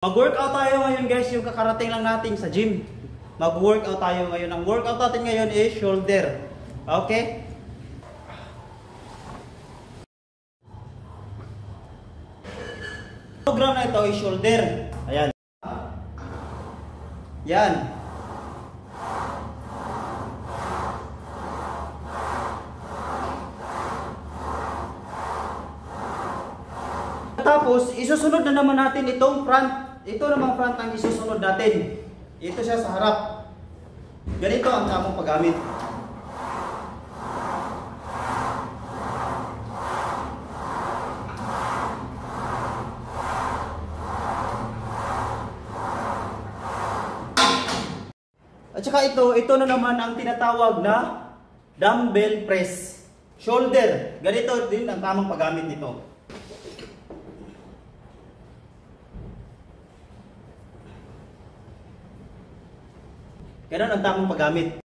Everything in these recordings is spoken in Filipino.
Mag-workout tayo ngayon guys, yung kakarating lang natin sa gym. Mag-workout tayo ngayon. Ang workout natin ngayon is shoulder. Okay? Program na ito is shoulder. Ayan. Yan. Tapos, isusunod na naman natin itong front. Ito namang front ang isusunod natin. Ito siya sa harap. Ganito ang tamang paggamit. At saka ito na naman ang tinatawag na dumbbell press. Shoulder. Ganito din ang tamang paggamit nito. Ganun ang tamang paggamit.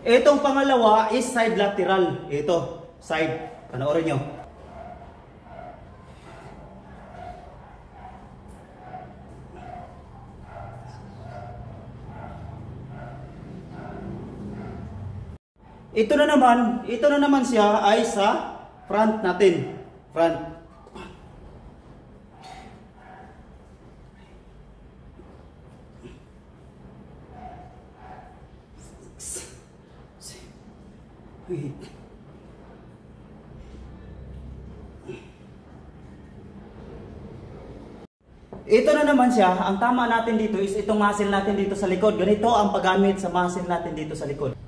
Itong pangalawa is side lateral. Ito, side. Panoorin nyo. Ito na naman siya ay sa front natin. Front. Wait. Ito na naman siya, ang tama natin dito is itong muscle natin dito sa likod. Ganito ang paggamit sa muscle natin dito sa likod.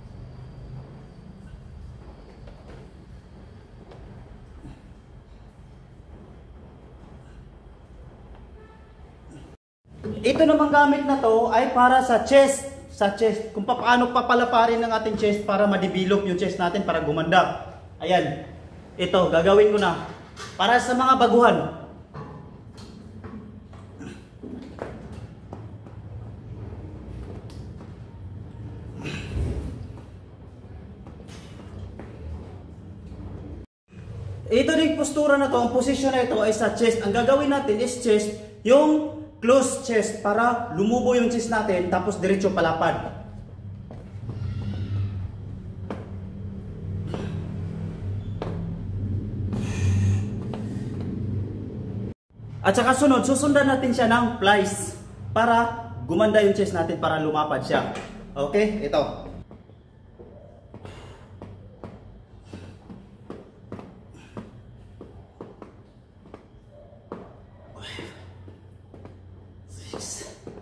Ito namang gamit na to ay para sa chest. Sa chest, kung paano papalaparin ng ating chest para ma-develop yung chest natin para gumanda. Ayan. Ito, gagawin ko na. Para sa mga baguhan. Ito din postura na to, ang posisyon na ito ay sa chest. Ang gagawin natin is chest, yung close chest para lumubo yung chest natin tapos diretso palapad. At saka susundan natin siya ng plies para gumanda yung chest natin para lumapad siya. Okay? Ito.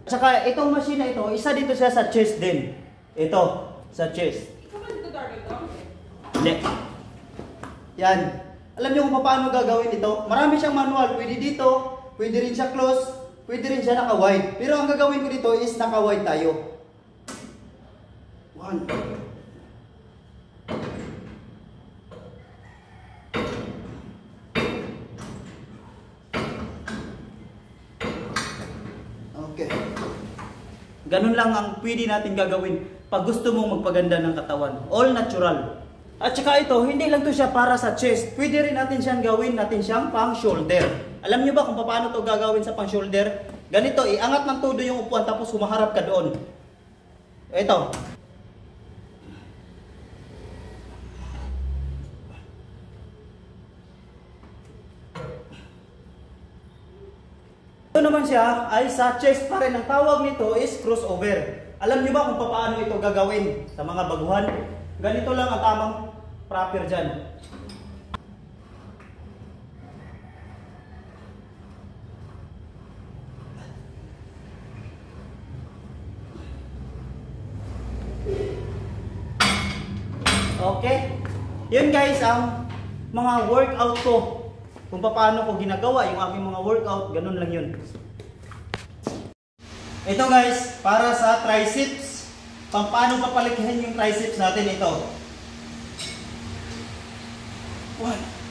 Saka itong machine na ito, isa dito siya sa chest din. Ito, sa chest. Hindi. Yan. Alam niyo kung paano gagawin ito? Marami siyang manual. Pwede dito, pwede rin siya close, pwede rin siya naka-wide. Pero ang gagawin ko dito is naka-wide tayo. 1. Okay. Ganun lang ang pwede natin gagawin pag gusto mong magpaganda ng katawan. All natural. At saka ito, hindi lang to siya para sa chest. Pwede rin natin siyang gawin natin siyang pang shoulder. Alam niyo ba kung paano to gagawin sa pang shoulder? Ganito, iangat ng todo yung upuan tapos humaharap ka doon. Ito. Ito naman siya ay sa chest pa rin. Ang tawag nito is crossover. Alam niyo ba kung paano ito gagawin sa mga baguhan? Ganito lang ang tamang proper dyan. Okay? Yun guys ang mga workout ko. Kung paano ko ginagawa yung aking mga workout, ganun lang yun. Ito guys, para sa triceps, paano papalikihin yung triceps natin ito. 1